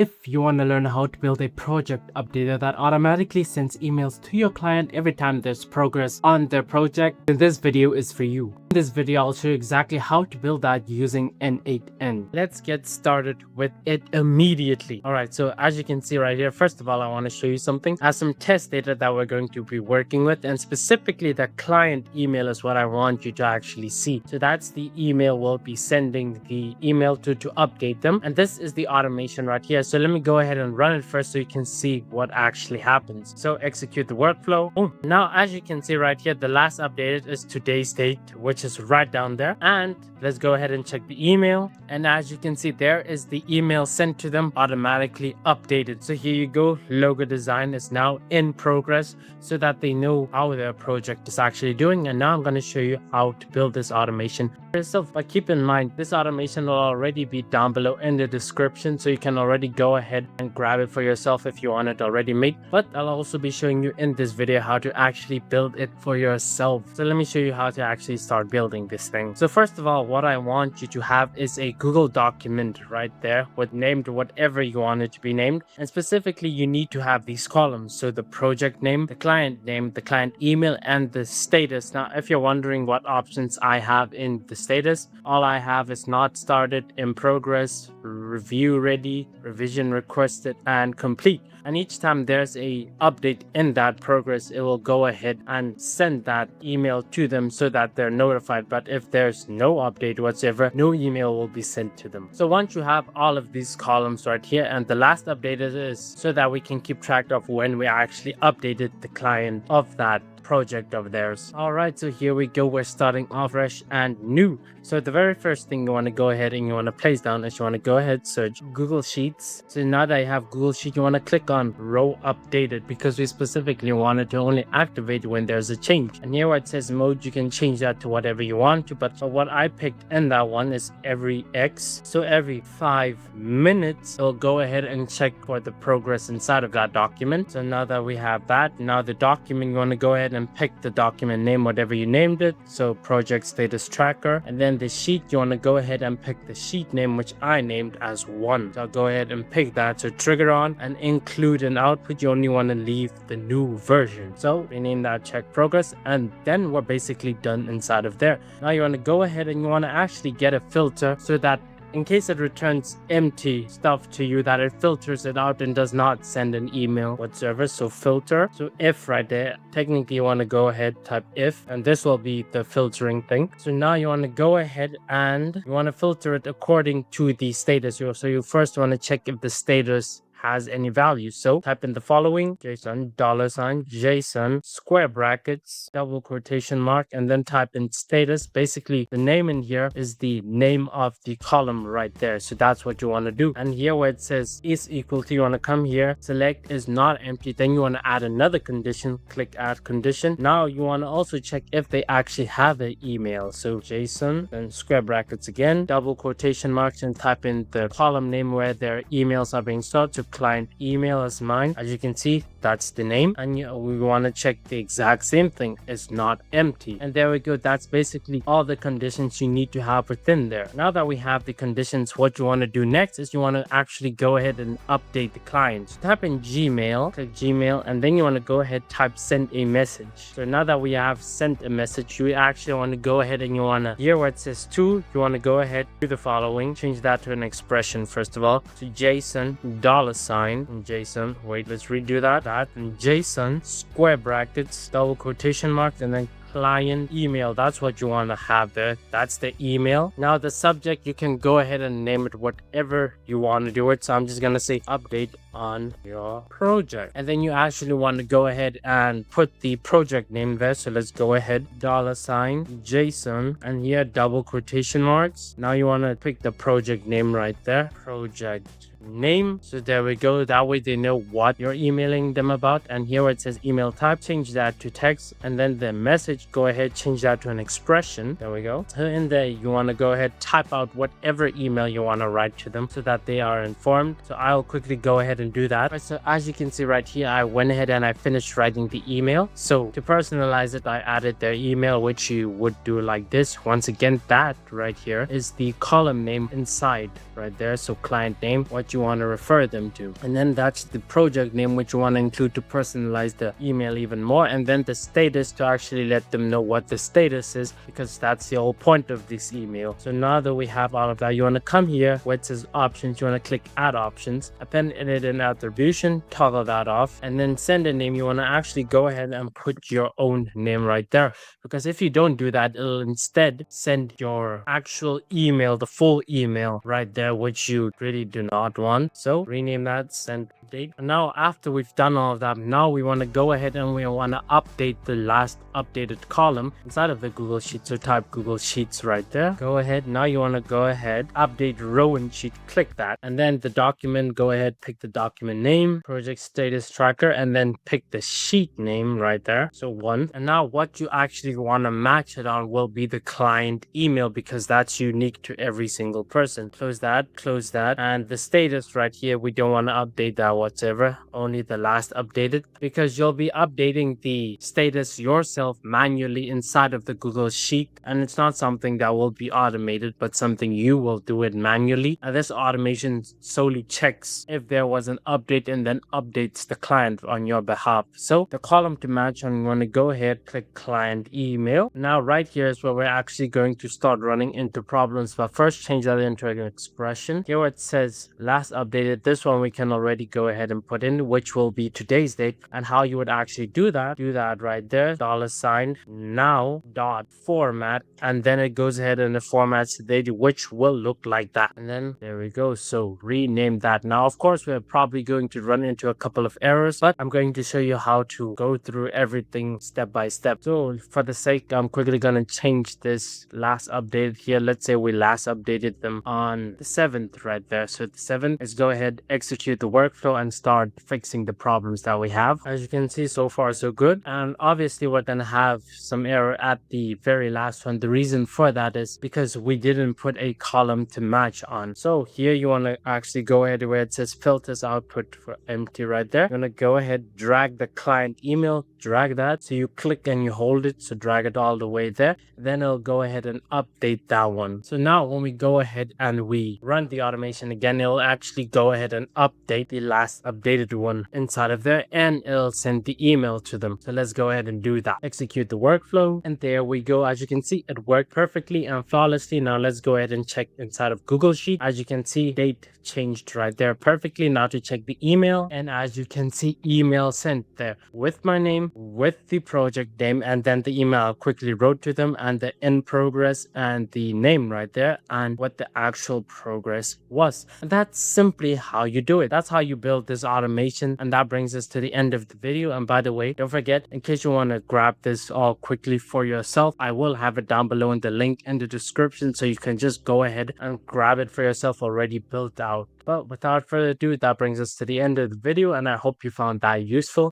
If you want to learn how to build a project updater that automatically sends emails to your client every time there's progress on their project, then this video is for you. In this video, I'll show you exactly how to build that using n8n. Let's get started with it immediately. Alright, so as you can see right here, first of all, I want to show you something. I have some test data that we're going to be working with, and specifically the client email is what I want you to actually see. So that's the email we'll be sending the email to update them, and this is the automation right here. So let me go ahead and run it first so you can see what actually happens. So execute the workflow. Boom. Now, as you can see right here, the last updated is today's date, which is right down there. And let's go ahead and check the email. And as you can see, there is the email sent to them automatically updated. So here you go. Logo design is now in progress so that they know how their project is actually doing. And now I'm going to show you how to build this automation yourself. But keep in mind, this automation will already be down below in the description, so you can already go ahead and grab it for yourself if you want it already made. But I'll also be showing you in this video how to actually build it for yourself. So let me show you how to actually start building this thing. So first of all, what I want you to have is a Google document right there with named whatever you want it to be named. And specifically, you need to have these columns. So the project name, the client email, and the status. Now, if you're wondering what options I have in the status, all I have is not started, in progress, review ready, revision requested, and complete. And each time there's a update in that progress, it will go ahead and send that email to them so that they're notified. But if there's no update whatsoever, no email will be sent to them. So once you have all of these columns right here, and the last update is so that we can keep track of when we actually updated the client of that project of theirs. All right, so here we go. We're starting off fresh and new. So the very first thing you want to go ahead and you want to place down is you want to go ahead, search Google Sheets. So now that I have Google Sheet, you want to click on row updated, because we specifically wanted to only activate when there's a change. And here where it says mode, you can change that to whatever you want to, but what I picked in that one is every X. So every 5 minutes, it'll go ahead and check for the progress inside of that document. So now that we have that, now the document, you want to go ahead and pick the document name, whatever you named it. So project status tracker. And then the sheet, you want to go ahead and pick the sheet name, which I named as 1. So I'll go ahead and pick that. So trigger on and include an output. You only want to leave the new version. So rename that check progress, and then we're basically done inside of there. Now you want to go ahead and you want to actually get a filter so that in case it returns empty stuff to you, that it filters it out and does not send an email whatsoever. So filter, so if right there, technically you want to go ahead, type if, and this will be the filtering thing. So now you want to go ahead and you want to filter it according to the status. So you first want to check if the status has any value. So type in the following: JSON, JSON, square brackets, double quotation mark, and then type in status. Basically, the name in here is the name of the column right there. So that's what you want to do. And here where it says is equal to, you want to come here, select is not empty. Then you want to add another condition, click add condition. Now you want to also check if they actually have an email. So JSON, then square brackets again, double quotation marks, and type in the column name where their emails are being stored. So client email is mine. As you can see, that's the name. And we want to check the exact same thing, is not empty. And there we go. That's basically all the conditions you need to have within there. Now that we have the conditions, what you want to do next is you want to actually go ahead and update the client. So type in Gmail, click Gmail, and then you want to go ahead, type send a message. So now that we have sent a message, you actually want to go ahead and you want to, here where it says to, you want to go ahead, do the following, change that to an expression first of all. So JSON, $sign, and JSON, wait, let's redo that, and JSON, square brackets, double quotation marks, and then client email. That's what you want to have there. That's the email. Now the subject, you can go ahead and name it whatever you want to do it. So I'm just going to say update on your project, and then you actually want to go ahead and put the project name there. So let's go ahead, $sign, JSON, and here double quotation marks. Now you want to pick the project name right there, project name. So there we go. That way they know what you're emailing them about. And here where it says email type, change that to text, and then the message, go ahead, change that to an expression. There we go. So in there, you want to go ahead, type out whatever email you want to write to them so that they are informed. So I'll quickly go ahead and do that. Right, so as you can see right here, I went ahead and I finished writing the email. So to personalize it, I added their email, which you would do like this. Once again, that right here is the column name inside right there. So client name, what what you want to refer them to. And then that's the project name, which you want to include to personalize the email even more. And then the status to actually let them know what the status is, because that's the whole point of this email. So now that we have all of that, you want to come here where it says options, you want to click add options, append edit and attribution, toggle that off, and then send a name. You want to actually go ahead and put your own name right there, because if you don't do that, it'll instead send your actual email, the full email right there, which you really do not want. So rename that, send update. And now after we've done all of that, now we want to go ahead and we want to update the last updated column inside of the Google Sheet. So type Google Sheets right there. Go ahead. Now you want to go ahead, update row and sheet, click that. And then the document, go ahead, pick the document name, project status tracker, and then pick the sheet name right there. So 1. And now what you actually want to match it on will be the client email, because that's unique to every single person. Close that, and the status right here, we don't want to update that whatsoever, only the last updated, because you'll be updating the status yourself manually inside of the Google Sheet, and it's not something that will be automated, but something you will do it manually. And this automation solely checks if there was an update and then updates the client on your behalf. So the column to match, I'm going to go ahead, click client email. Now right here is where we're actually going to start running into problems, but first change that into an expression. Here where it says last updated, this one we can already go ahead and put in, which will be today's date. And how you would actually do that right there, $now dot format, and then it goes ahead and it formats the date, which will look like that. And then there we go. So rename that. Now of course we're probably going to run into a couple of errors, but I'm going to show you how to go through everything step by step. So for the sake, I'm quickly going to change this last updated here. Let's say we last updated them on the 7th right there. So the 7th is go ahead, execute the workflow and start fixing the problems that we have. As you can see, so far so good. And obviously we're going to have some error at the very last one. The reason for that is because we didn't put a column to match on. So here you want to actually go ahead where it says filters output for empty right there. You're going to go ahead, drag the client email, drag that. So you click and you hold it. So drag it all the way there. Then it'll go ahead and update that one. So now when we go ahead and we run the automation again, it'll actually go ahead and update the last updated one inside of there, and it'll send the email to them. So let's go ahead and do that. Execute the workflow, and there we go. As you can see, it worked perfectly and flawlessly. Now let's go ahead and check inside of Google Sheet. As you can see, date changed right there perfectly. Now to check the email, and as you can see, email sent there with my name, with the project name, and then the email I quickly wrote to them, and the in progress and the name right there, and what the actual progress was. And that's simply how you do it. That's how you build this automation. And that brings us to the end of the video. And by the way, don't forget, in case you want to grab this all quickly for yourself, I will have it down below in the link in the description, so you can just go ahead and grab it for yourself already built out. But without further ado, that brings us to the end of the video, and I hope you found that useful.